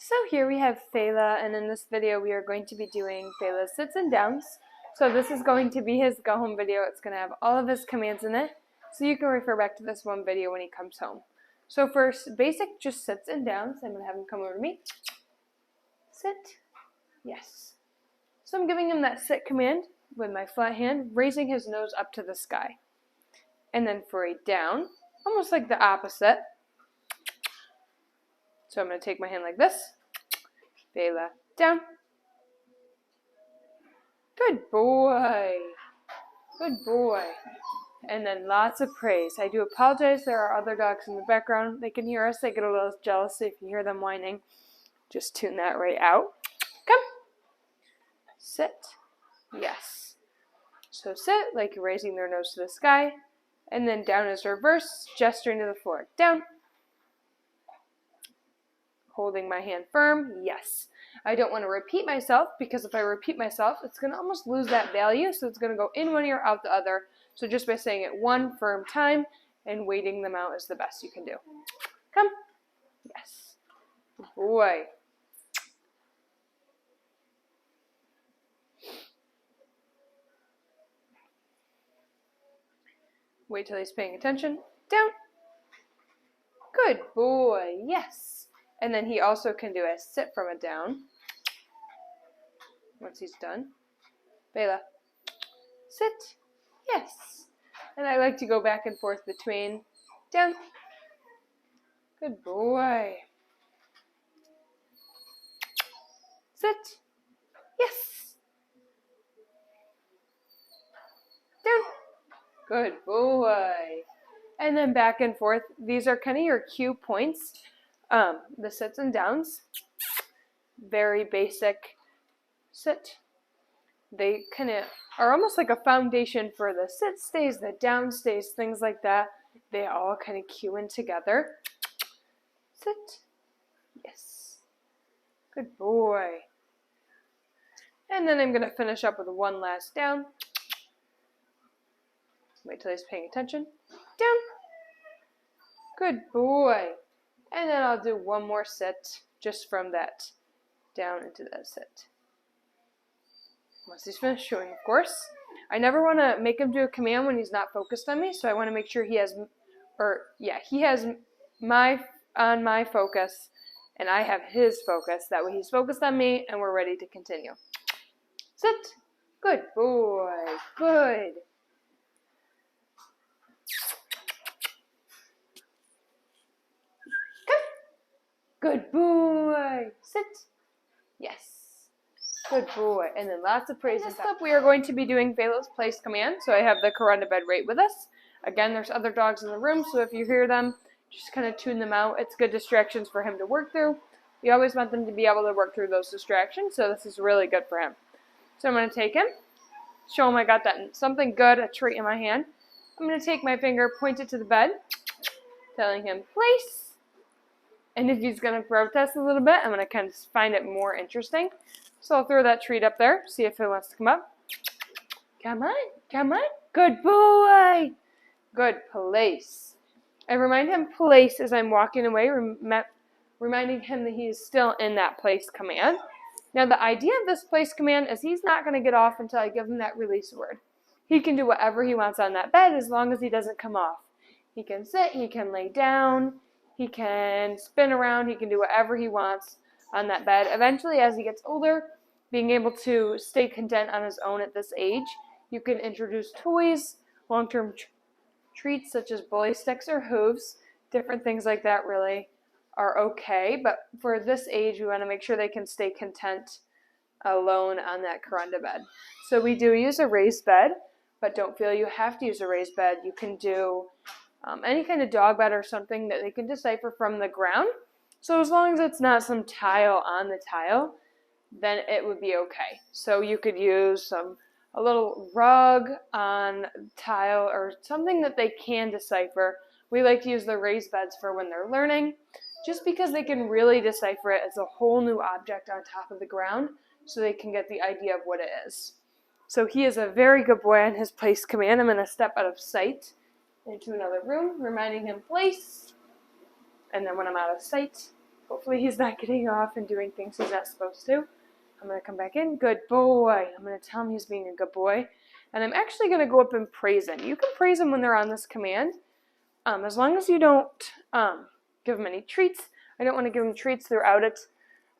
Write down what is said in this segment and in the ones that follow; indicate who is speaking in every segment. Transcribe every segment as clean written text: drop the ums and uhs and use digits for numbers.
Speaker 1: So here we have Fela, and in this video we are going to be doing Fela's sits and downs. So this is going to be his go home video. It's going to have all of his commands in it, so you can refer back to this one video when he comes home. So first, basic just sits and downs. I'm going to have him come over to me. Sit. Yes. So I'm giving him that sit command with my flat hand, raising his nose up to the sky. And then for a down, almost like the opposite. So I'm going to take my hand like this. Fela, down. Good boy. Good boy. And then lots of praise. I do apologize. There are other dogs in the background. They can hear us. They get a little jealous if you hear them whining. Just tune that right out. Come. Sit. Yes. So sit like you're raising their nose to the sky. And then down is reverse, gesturing to the floor. Down. Holding my hand firm, yes. I don't want to repeat myself, because if I repeat myself, it's going to almost lose that value, so it's going to go in one ear, out the other. So just by saying it one firm time and waiting them out is the best you can do. Come. Yes. Good boy. Wait till he's paying attention. Down. Good boy. Yes. And then he also can do a sit from a down. Once he's done. Fela. Sit. Yes. And I like to go back and forth between. Down. Good boy. Sit. Yes. Down. Good boy. And then back and forth. These are kind of your cue points. The sits and downs, very basic sit. They kind of are almost like a foundation for the sit stays, the down stays, things like that. They all kind of cue in together. Sit. Yes. Good boy. And then I'm going to finish up with one last down. Wait till he's paying attention. Down. Good boy. And then I'll do one more sit just from that down into that sit. Once he's finished chewing, of course. I never want to make him do a command when he's not focused on me, so I want to make sure he has my focus and I have his focus. That way he's focused on me and we're ready to continue. Sit. Good boy. Good. Good boy. Sit. Yes. Good boy. And then lots of praise. Next up, we are going to be doing Fela's place command. So I have the Corunda bed right with us. Again, there's other dogs in the room, so if you hear them, just kind of tune them out. It's good distractions for him to work through. We always want them to be able to work through those distractions, so this is really good for him. So I'm going to take him, show him I got that something good, a treat in my hand. I'm going to take my finger, point it to the bed, telling him, place. And if he's going to protest a little bit, I'm going to kind of find it more interesting. So I'll throw that treat up there, see if he wants to come up. Come on, come on. Good boy. Good place. I remind him place as I'm walking away, reminding him that he's still in that place command. Now the idea of this place command is he's not going to get off until I give him that release word. He can do whatever he wants on that bed as long as he doesn't come off. He can sit, he can lay down. He can spin around, he can do whatever he wants on that bed. Eventually, as he gets older, being able to stay content on his own at this age, you can introduce toys, long-term treats such as bully sticks or hooves. Different things like that really are okay, but for this age, we want to make sure they can stay content alone on that Corunda bed. So we do use a raised bed, but don't feel you have to use a raised bed. You can do any kind of dog bed or something that they can decipher from the ground. So as long as it's not some tile on the tile, then it would be okay. So you could use a little rug on tile or something that they can decipher. We like to use the raised beds for when they're learning, just because they can really decipher it as a whole new object on top of the ground, so they can get the idea of what it is. So he is a very good boy on his place command. I'm going to step out of sight into another room, reminding him place, and then when I'm out of sight, Hopefully he's not getting off and doing things he's not supposed to. I'm going to come back in. Good boy. I'm going to tell him he's being a good boy. And I'm actually going to go up and praise him. You can praise him when they're on this command. As long as you don't give them any treats. I don't want to give them treats throughout it.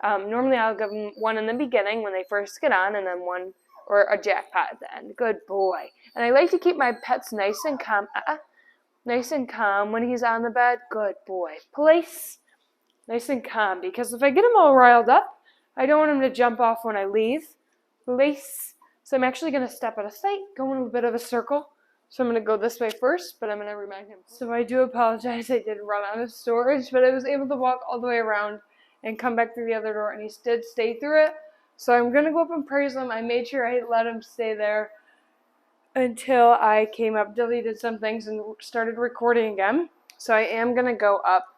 Speaker 1: Normally I'll give them one in the beginning when they first get on, and then one or a jackpot at the end. Good boy. And I like to keep my pets nice and calm. Nice and calm when he's on the bed. Good boy. Place. Nice and calm, because if I get him all riled up, I don't want him to jump off when I leave. Place. So I'm actually going to step out of sight, go in a bit of a circle. So I'm going to go this way first, but I'm going to remind him. So I do apologize, I did run out of storage, but I was able to walk all the way around and come back through the other door, and he did stay through it. So I'm going to go up and praise him. I made sure I let him stay there until I came up, deleted some things, and started recording again. So I am going to go up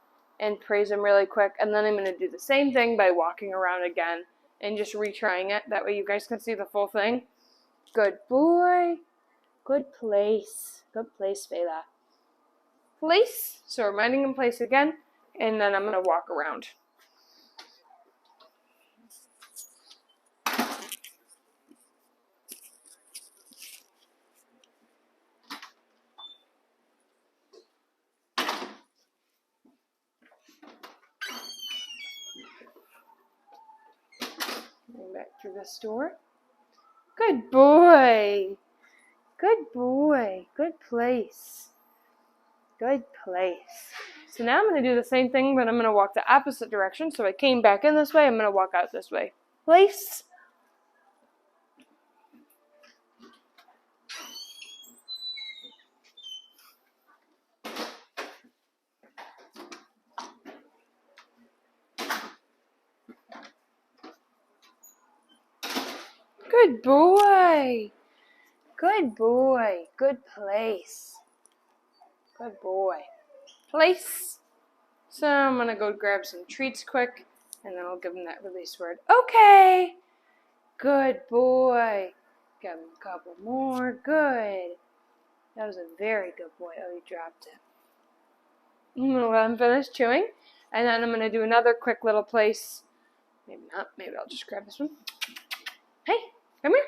Speaker 1: and praise him really quick, and then I'm going to do the same thing by walking around again and just retrying it. That way you guys can see the full thing. Good boy. Good place. Good place, Fela. Place. So reminding him place again, and then I'm going to walk around. Back through this door. Good boy. Good boy. Good place. Good place. So now I'm going to do the same thing, but I'm going to walk the opposite direction. So I came back in this way. I'm going to walk out this way. Place. Good boy. Good boy. Good place. Good boy. Place. So I'm going to go grab some treats quick, and then I'll give him that release word. Okay. Good boy. Give him a couple more. Good. That was a very good boy. Oh, he dropped it. I'm going to let him finish chewing, and then I'm going to do another quick little place. Maybe not. Maybe I'll just grab this one. Hey, come here.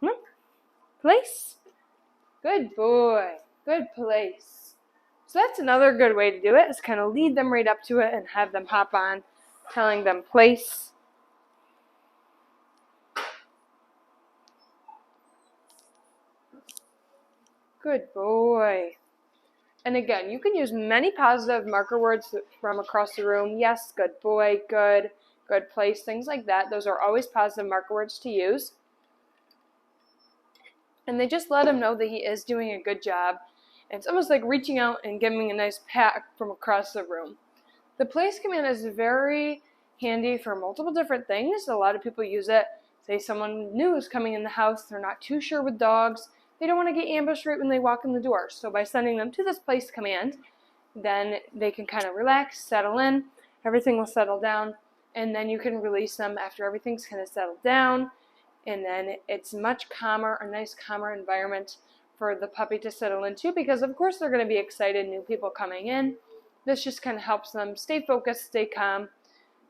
Speaker 1: Come on. Place. Good boy. Good place. So that's another good way to do it, is kind of lead them right up to it and have them hop on, telling them place. Good boy. And again, you can use many positive marker words from across the room. Yes, good boy, good place, things like that. Those are always positive marker words to use. And they just let him know that he is doing a good job. And it's almost like reaching out and giving a nice pat from across the room. The place command is very handy for multiple different things. A lot of people use it. Say someone new is coming in the house, they're not too sure with dogs. They don't want to get ambushed right when they walk in the door. So by sending them to this place command, then they can kind of relax, settle in, everything will settle down, and then you can release them after everything's kind of settled down, and then it's much calmer, a nice calmer environment for the puppy to settle into, because of course they're going to be excited, new people coming in. This just kind of helps them stay focused, stay calm.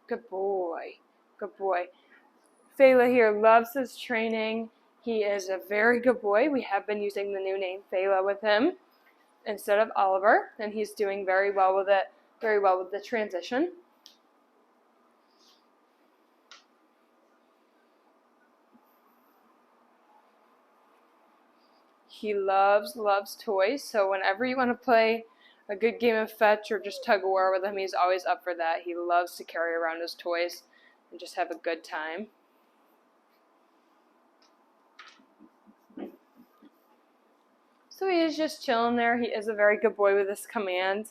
Speaker 1: Good boy. Good boy. Fela here loves his training. He is a very good boy. We have been using the new name Fela with him instead of Oliver, and he's doing very well with it, very well with the transition. He loves toys, so whenever you want to play a good game of fetch or just tug of war with him, he's always up for that. He loves to carry around his toys and just have a good time. So he is just chilling there. He is a very good boy with this command.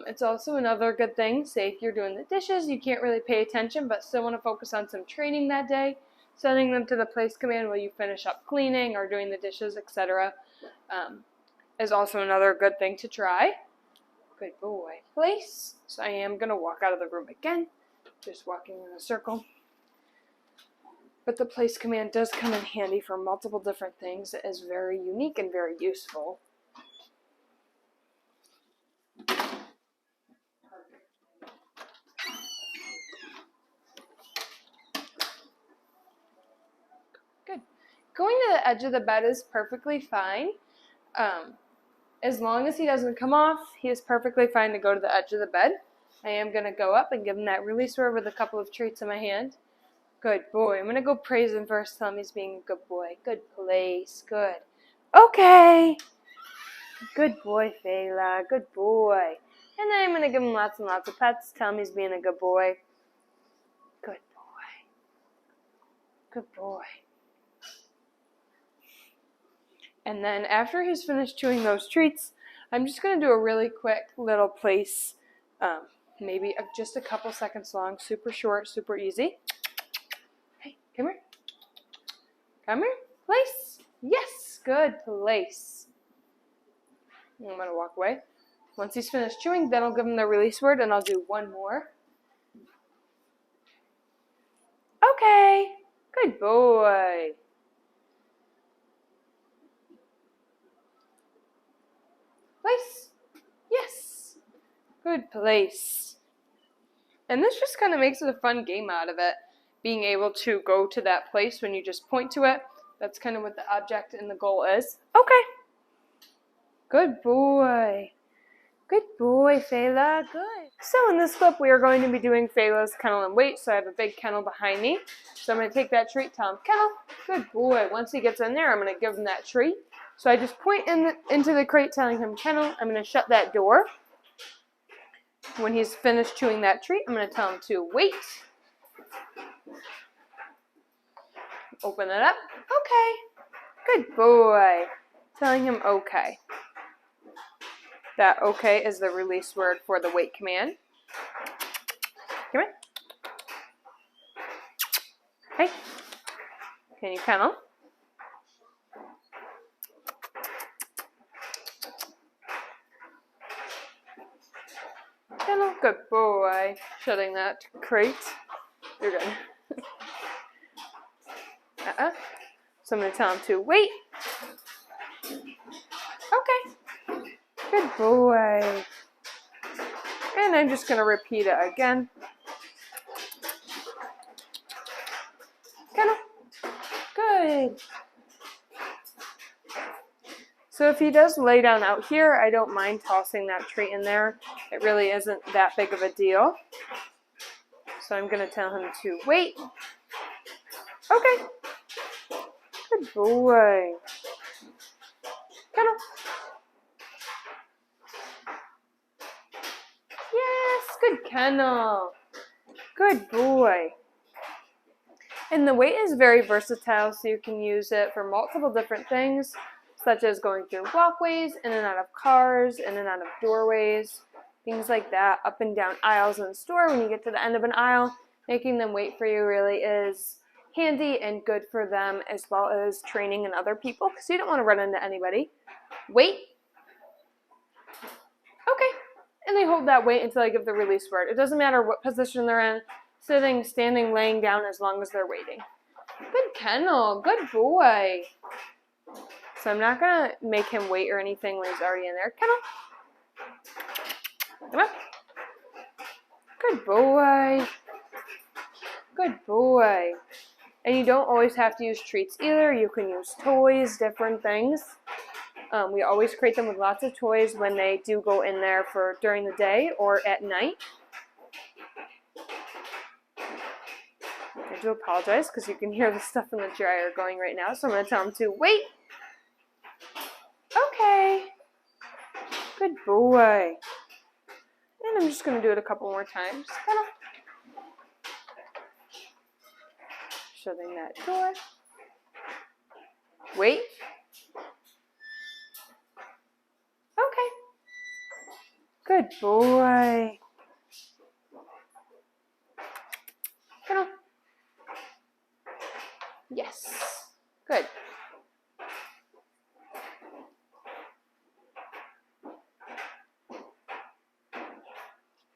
Speaker 1: It's also another good thing. Say if you're doing the dishes, you can't really pay attention, but still want to focus on some training that day. Sending them to the place command while you finish up cleaning or doing the dishes, etc. Is also another good thing to try. Good boy. Place. So I am going to walk out of the room again. Just walking in a circle. But the place command does come in handy for multiple different things. It is very unique and very useful. Going to the edge of the bed is perfectly fine. As long as he doesn't come off, he is perfectly fine to go to the edge of the bed. I am going to go up and give him that release word with a couple of treats in my hand. Good boy. I'm going to go praise him first, tell him he's being a good boy. Good place. Good. Okay. Good boy, Fela. Good boy. And then I'm going to give him lots and lots of pets, tell him he's being a good boy. Good boy. Good boy. And then after he's finished chewing those treats, I'm just going to do a really quick little place, maybe just a couple seconds long, super short, super easy. Hey, come here. Come here. Place. Yes, good place. I'm going to walk away. Once he's finished chewing, then I'll give him the release word, and I'll do one more. Okay. Good boy. Place. Yes. Good place. And this just kind of makes it a fun game out of it. Being able to go to that place when you just point to it. That's kind of what the object and the goal is. Okay. Good boy. Good boy, Fela. Good. So in this clip, we are going to be doing Fela's kennel and weight. So I have a big kennel behind me. So I'm going to take that treat, tell him, kennel. Good boy. Once he gets in there, I'm going to give him that treat. So I just point into the crate telling him kennel. I'm going to shut that door. When he's finished chewing that treat, I'm going to tell him to wait. Open it up. Okay. Good boy. Telling him okay. That okay is the release word for the wait command. Come here. Hey. Can you kennel? Kennel. Good boy. Shutting that crate. You're good. So I'm going to tell him to wait. Okay. Good boy. And I'm just going to repeat it again. Kennel. Good. So if he does lay down out here, I don't mind tossing that treat in there. It really isn't that big of a deal. So I'm going to tell him to wait. Okay. Good boy. Kennel. Yes, good kennel. Good boy. And the weight is very versatile, so you can use it for multiple different things, such as going through walkways, in and out of cars, in and out of doorways, things like that, up and down aisles in the store. When you get to the end of an aisle, making them wait for you really is handy and good for them, as well as training in other people, because you don't want to run into anybody. Wait. Okay. And they hold that wait until I give the release word. It doesn't matter what position they're in, sitting, standing, laying down, as long as they're waiting. Good kennel. Good boy. So I'm not going to make him wait or anything when he's already in there. Kennel. Come on. Good boy. Good boy. And you don't always have to use treats either. You can use toys, different things. We always crate them with lots of toys when they do go in there for during the day or at night. I do apologize because you can hear the stuff in the dryer going right now. So I'm going to tell him to wait. Okay. Good boy. And I'm just going to do it a couple more times. Kennel. Shutting that door. Wait. Okay. Good boy. Kennel. Yes. Good.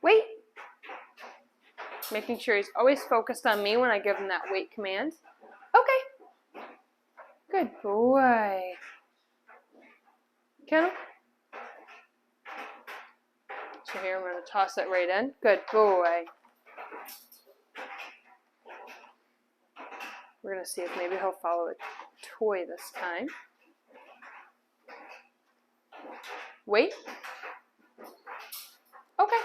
Speaker 1: Wait. Making sure he's always focused on me when I give him that wait command. Okay. Good boy. Kennel. So here I'm going to toss it right in. Good boy. We're going to see if maybe he'll follow it. toy this time. Wait. Okay.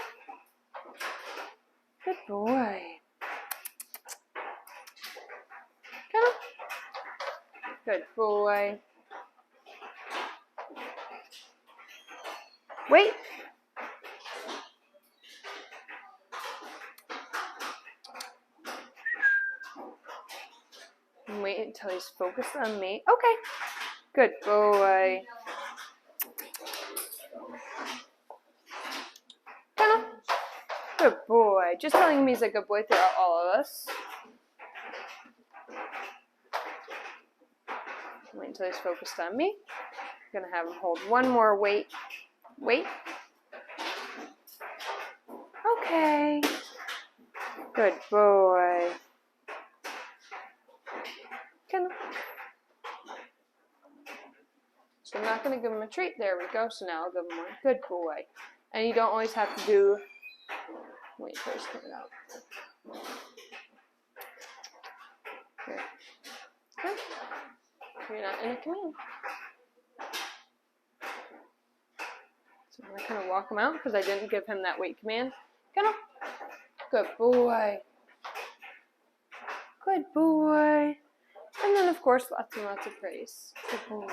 Speaker 1: Good boy. Come on. Good boy. Wait. Wait until he's focused on me. Okay. Good boy. Come on. Good boy. Just telling him he's a good boy throughout all of us. Wait until he's focused on me. I'm going to have him hold one more weight. Wait. Okay. Good boy. Come on. So I'm not going to give him a treat. There we go. So now I'll give him one. Good boy. And you don't always have to do... Wait until he's coming out. Here. Okay. You're not in a command. So I'm going to kind of walk him out because I didn't give him that wait command. Come on. Good boy. Good boy. And then, of course, lots and lots of praise. Good boy.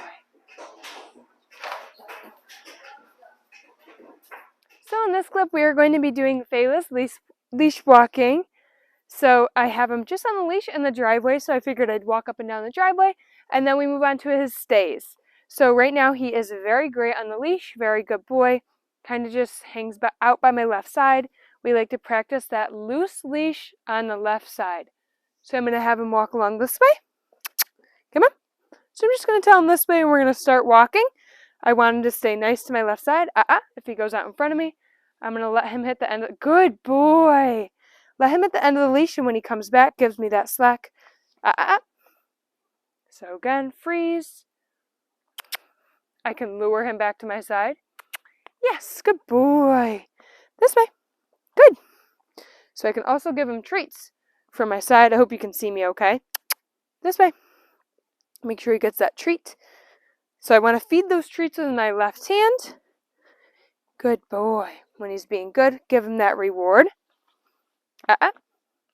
Speaker 1: So in this clip, we are going to be doing Fela's leash walking. So I have him just on the leash in the driveway, so I figured I'd walk up and down the driveway, and then we move on to his stays. So right now he is very great on the leash, very good boy, kind of just hangs out by my left side. We like to practice that loose leash on the left side. So I'm going to have him walk along this way. Come on. So I'm just going to tell him this way, and we're going to start walking. I want him to stay nice to my left side. If he goes out in front of me, I'm going to let him hit the end of the... Good boy. Let him hit the end of the leash, and when he comes back, gives me that slack. So again, freeze. I can lure him back to my side. Yes, good boy. This way. Good. So I can also give him treats from my side. I hope you can see me okay. This way. Make sure he gets that treat. So I want to feed those treats with my left hand. Good boy. When he's being good, give him that reward.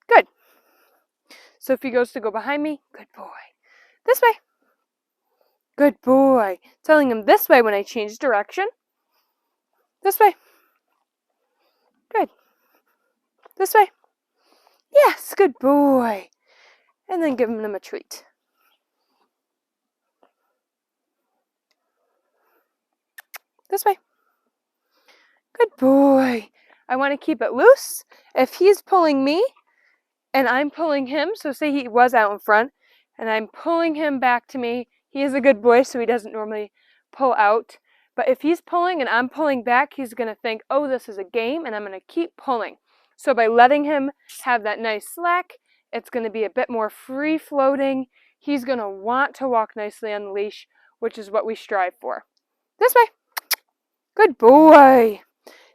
Speaker 1: Good. So if he goes to go behind me, good boy. This way. Good boy. Telling him this way when I change direction. This way. Good. This way. Yes, good boy. And then giving him a treat. This way. Good boy. I want to keep it loose. If he's pulling me and I'm pulling him, so say he was out in front and I'm pulling him back to me, he is a good boy, so he doesn't normally pull out. But if he's pulling and I'm pulling back, he's going to think, oh, this is a game, and I'm going to keep pulling. So by letting him have that nice slack, it's going to be a bit more free-floating. He's going to want to walk nicely on the leash, which is what we strive for. This way. Good boy.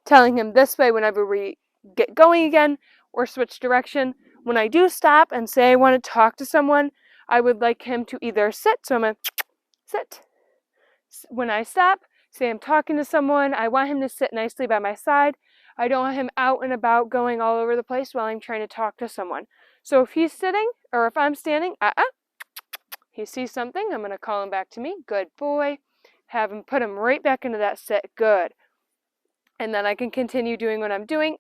Speaker 1: Telling him this way whenever we get going again or switch direction. When I do stop and say I want to talk to someone, I would like him to either sit. So I'm going to sit. When I stop, say I'm talking to someone, I want him to sit nicely by my side. I don't want him out and about going all over the place while I'm trying to talk to someone. So if he's sitting or if I'm standing, he sees something, I'm going to call him back to me. Good boy. Have him put him right back into that sit. Good. And then I can continue doing what I'm doing.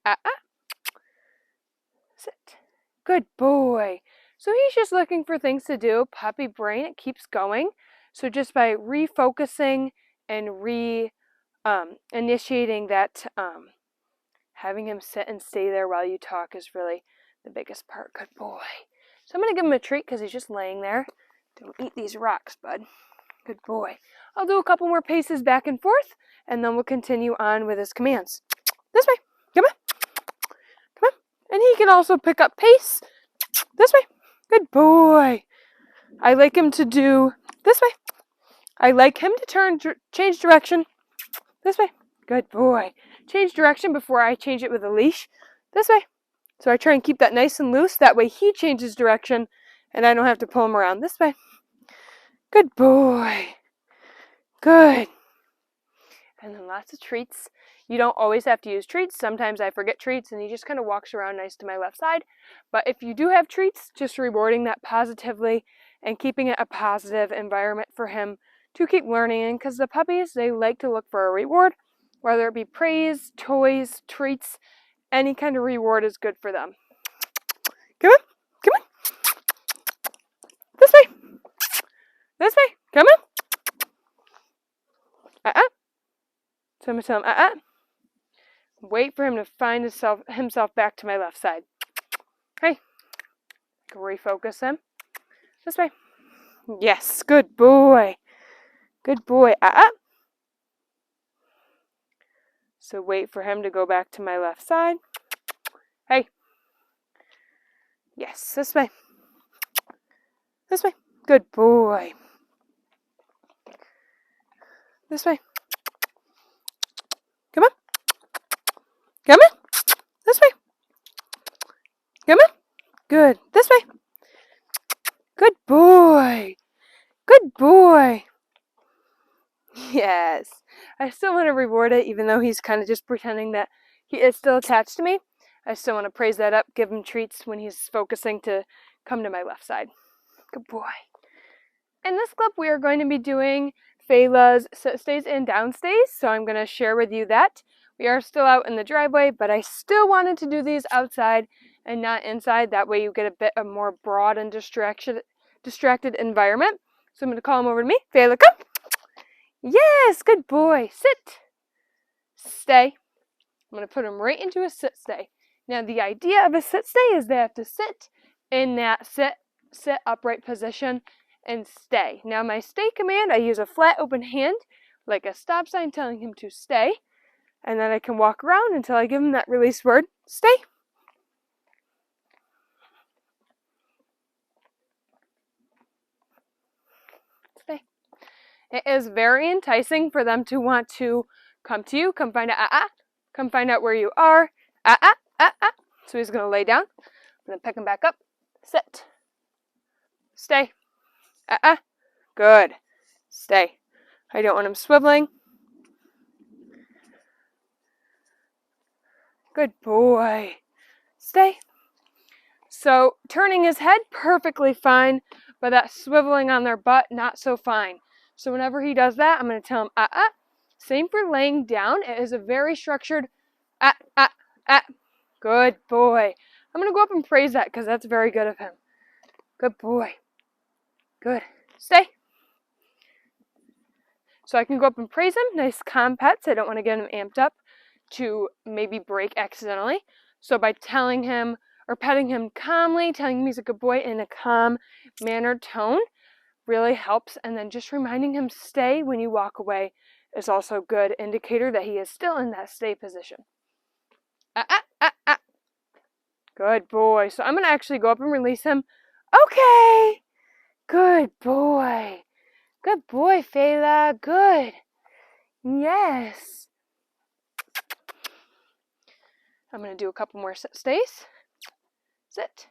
Speaker 1: Sit. Good boy. So he's just looking for things to do. Puppy brain, it keeps going. So just by refocusing and initiating that, having him sit and stay there while you talk is really the biggest part. Good boy. So I'm going to give him a treat because he's just laying there. Don't eat these rocks, bud. Good boy. I'll do a couple more paces back and forth, and then we'll continue on with his commands. This way. Come on. Come on. And he can also pick up pace. This way. Good boy. I like him to do this way. I like him to change direction. This way. Good boy. Change direction before I change it with a leash. This way. So I try and keep that nice and loose. That way he changes direction, and I don't have to pull him around. This way. Good boy. Good. And then lots of treats. You don't always have to use treats. Sometimes I forget treats and he just kind of walks around nice to my left side. But if you do have treats, just rewarding that positively and keeping it a positive environment for him to keep learning in, because the puppies, they like to look for a reward, whether it be praise, toys, treats, any kind of reward is good for them. Come on, come on. This way. This way. Come on. So I'm going to tell him, Wait for him to find himself back to my left side. Hey. Refocus him. This way. Yes, good boy. Good boy. So wait for him to go back to my left side. Hey. Yes, this way. This way. Good boy. This way. Come on. Come on. This way. Come on. Good. This way. Good boy. Good boy. Yes. I still want to reward it, even though he's kind of just pretending that he is still attached to me. I still want to praise that up, give him treats when he's focusing to come to my left side. Good boy. In this clip, we are going to be doing Fela's sit stays and down stays, so I'm going to share with you that. We are still out in the driveway, but I still wanted to do these outside and not inside. That way you get a bit of more broad and distracted environment. So I'm going to call him over to me. Fela, come. Yes, good boy. Sit. Stay. I'm going to put him right into a sit stay. Now, the idea of a sit stay is they have to sit in that sit upright position and stay. Now, my stay command, I use a flat open hand, like a stop sign telling him to stay. And then I can walk around until I give him that release word, stay. Stay. It is very enticing for them to want to come to you, come find out, come find out where you are, So he's going to lay down. I'm going to pick him back up. Sit. Stay. Good. Stay. I don't want him swiveling. Good boy. Stay. So turning his head, perfectly fine, but that swiveling on their butt, not so fine. So whenever he does that, I'm going to tell him, Same for laying down. It is a very structured, Good boy. I'm going to go up and praise that because that's very good of him. Good boy. Good. Stay. So I can go up and praise him. Nice calm pets. I don't want to get him amped up to maybe break accidentally. So by telling him or petting him calmly, telling him he's a good boy in a calm mannered tone really helps. And then just reminding him stay when you walk away is also a good indicator that he is still in that stay position. Good boy. So I'm going to actually go up and release him. Okay. Good boy. Good boy, Fela. Good. Yes. I'm going to do a couple more sit stays. Sit.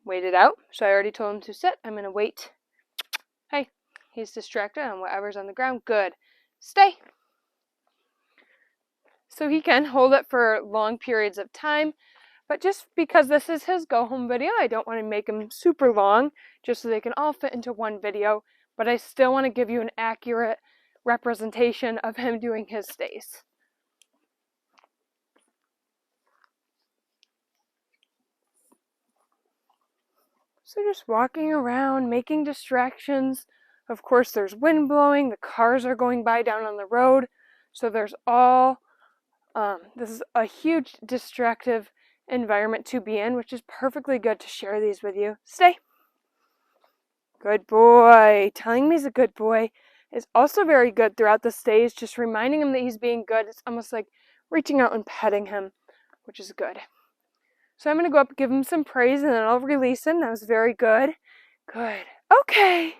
Speaker 1: Wait it out. So I already told him to sit. I'm going to wait. Hey, he's distracted on whatever's on the ground. Good. Stay. So he can hold it for long periods of time. But just because this is his go home video, I don't want to make him super long just so they can all fit into one video. But I still want to give you an accurate representation of him doing his stays. So just walking around, making distractions. Of course, there's wind blowing. The cars are going by down on the road. So there's all, this is a huge distractive environment to be in, which is perfectly good to share these with you. Stay. Good boy. Telling me he's a good boy is also very good throughout the stays. Just reminding him that he's being good. It's almost like reaching out and petting him, which is good. So I'm going to go up and give him some praise and then I'll release him. That was very good. Good. Okay.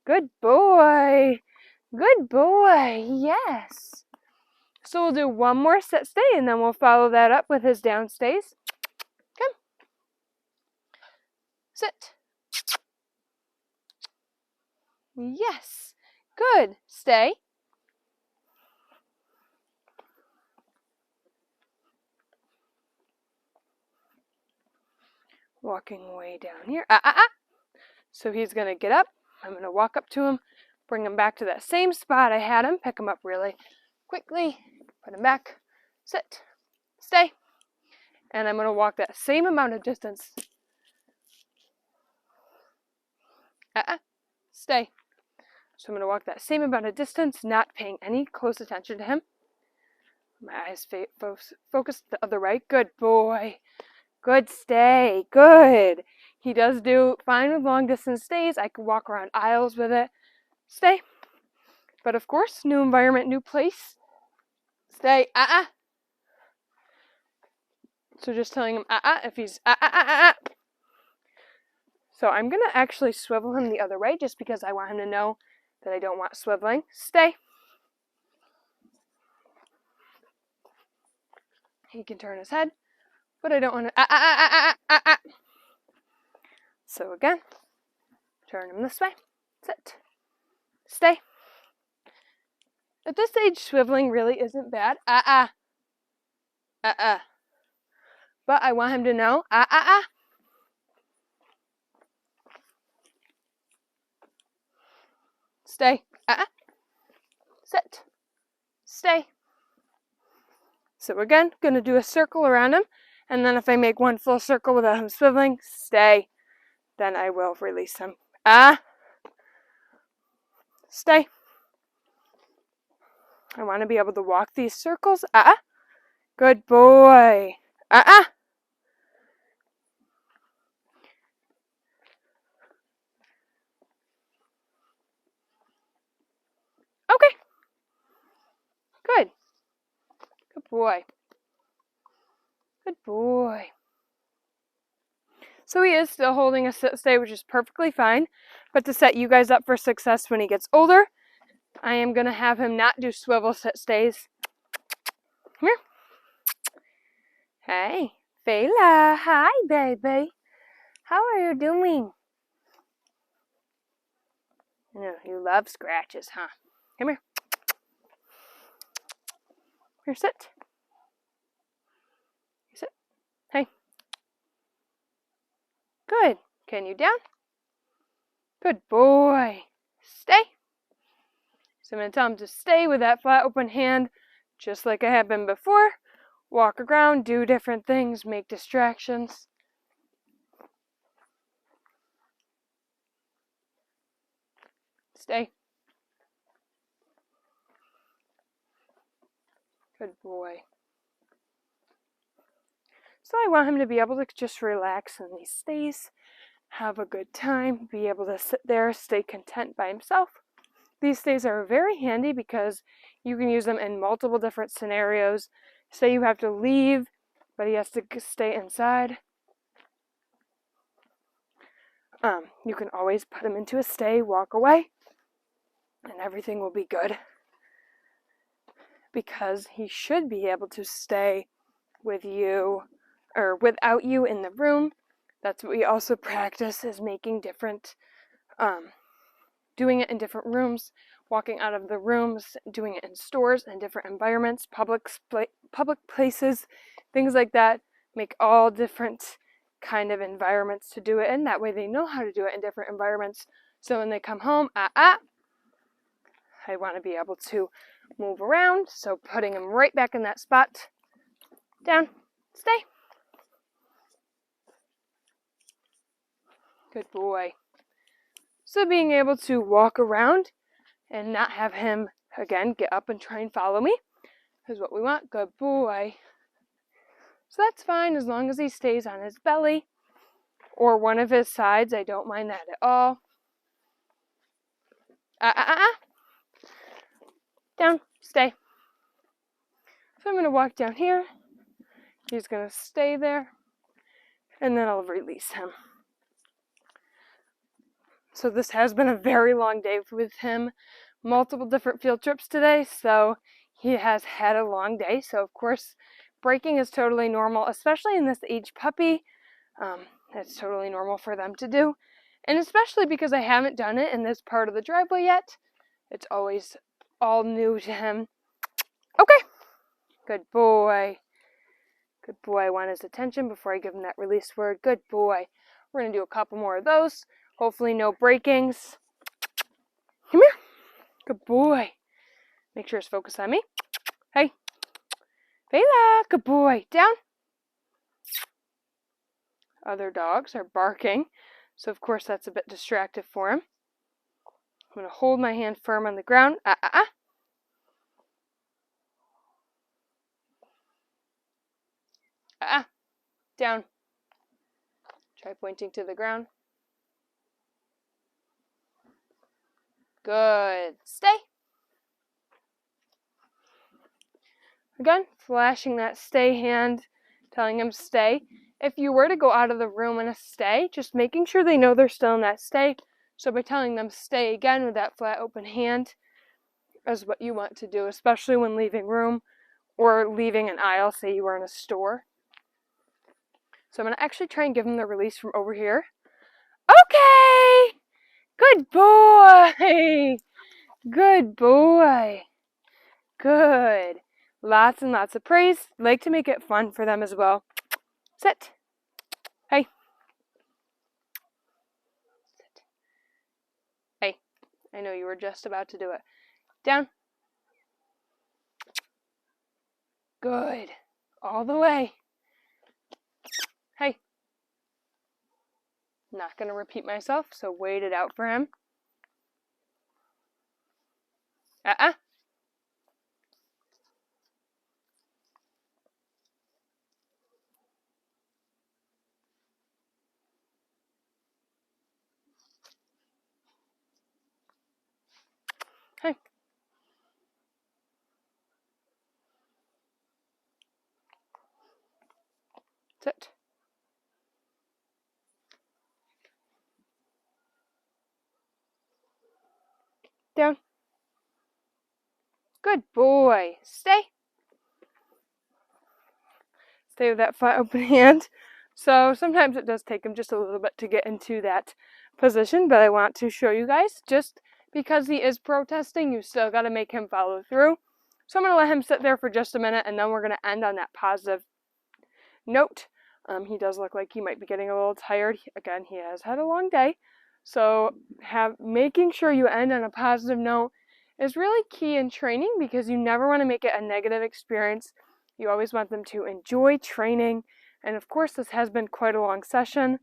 Speaker 1: Good boy. Good boy. Yes. So we'll do one more sit stay and then we'll follow that up with his down stays. Come. Sit. Yes. Good. Stay. Walking way down here. So he's going to get up. I'm going to walk up to him, bring him back to that same spot I had him, pick him up really quickly, put him back, sit, stay. And I'm going to walk that same amount of distance. Stay. So I'm going to walk that same amount of distance, not paying any close attention to him. My eyes focus the other way. Good boy. Good, stay. Good. He does do fine with long distance stays. I can walk around aisles with it. Stay. But of course, new environment, new place. Stay. So just telling him if he's So I'm going to actually swivel him the other way just because I want him to know that I don't want swiveling. Stay. He can turn his head, but I don't want to So again, turn him this way. Sit. Stay. At this age, swiveling really isn't bad. But I want him to know, Stay. Sit. Stay. So again, going to do a circle around him, and then if I make one full circle without him swiveling, stay. Then I will release him. Stay. I want to be able to walk these circles. Good boy. Okay. Good. Good boy. Good boy. So he is still holding a sit stay, which is perfectly fine. But to set you guys up for success when he gets older, I am going to have him not do swivel sit stays. Come here. Hey, Fela. Hi, baby. How are you doing? No, you love scratches, huh? Come here. Here, sit. You sit. Hey. Good. Can you down? Good boy. Stay. So I'm going to tell him to stay with that flat open hand, just like I have been before. Walk around, do different things, make distractions. Stay. Good boy. So I want him to be able to just relax in these stays, have a good time, be able to sit there, stay content by himself. These stays are very handy because you can use them in multiple different scenarios. Say you have to leave, but he has to stay inside. You can always put him into a stay, walk away, and everything will be good. Because he should be able to stay with you or without you in the room. That's what we also practice, is making different, doing it in different rooms, walking out of the rooms, doing it in stores and different environments, public places, things like that. Make all different kind of environments to do it in. That way they know how to do it in different environments. So when they come home, I want to be able to move around. So putting them right back in that spot. Down. Stay. Good boy. So being able to walk around and not have him, again, get up and try and follow me is what we want. Good boy. So that's fine as long as he stays on his belly or one of his sides. I don't mind that at all. Down. Stay. So I'm going to walk down here. He's going to stay there. And then I'll release him. So this has been a very long day with him. Multiple different field trips today. So he has had a long day. So of course, breaking is totally normal, especially in this age puppy. It's totally normal for them to do. And especially because I haven't done it in this part of the driveway yet, it's always all new to him. Okay. Good boy. Good boy. I want his attention before I give him that release word. Good boy. We're going to do a couple more of those. Hopefully no breakings. Come here. Good boy. Make sure it's focused on me. Hey. Fela. Good boy. Down. Other dogs are barking. So, of course, that's a bit distractive for him. I'm going to hold my hand firm on the ground. Down. Try pointing to the ground. Good. Stay. Again, flashing that stay hand, telling him stay. If you were to go out of the room in a stay, just making sure they know they're still in that stay. So by telling them stay again with that flat open hand is what you want to do, especially when leaving room or leaving an aisle, say you were in a store. So I'm going to actually try and give him the release from over here. Okay! Good boy! Good boy. Good. Lots and lots of praise. Like to make it fun for them as well. Sit. Hey. Sit. Hey. I know you were just about to do it. Down. Good. All the way. Hey. Not going to repeat myself, so wait it out for him. Hey. Sit. Down. Good boy. Stay. Stay with that flat open hand. So sometimes it does take him just a little bit to get into that position, but I want to show you guys, just because he is protesting, you still got to make him follow through. So I'm going to let him sit there for just a minute, and then we're going to end on that positive note. He does look like he might be getting a little tired. Again, he has had a long day. So making sure you end on a positive note is really key in training, because you never want to make it a negative experience. You always want them to enjoy training. And of course, this has been quite a long session.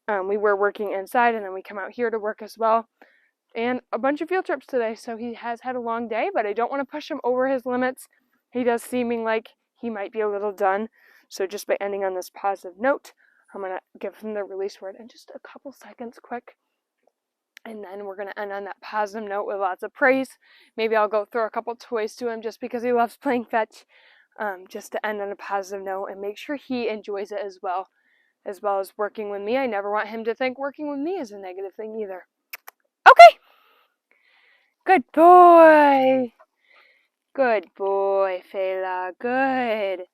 Speaker 1: We were working inside, and then we come out here to work as well. And a bunch of field trips today, so he has had a long day, but I don't want to push him over his limits. He does seeming like he might be a little done. So just by ending on this positive note, I'm going to give him the release word in just a couple seconds quick. And then we're going to end on that positive note with lots of praise. Maybe I'll go throw a couple toys to him just because he loves playing fetch. Just to end on a positive note and make sure he enjoys it as well as working with me. I never want him to think working with me is a negative thing either. Okay. Good boy. Good boy, Fela. Good.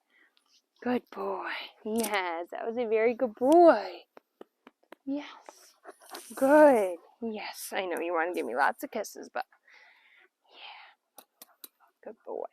Speaker 1: Good boy. Yes, that was a very good boy. Yes. Good. Yes, I know you want to give me lots of kisses, but yeah. Good boy.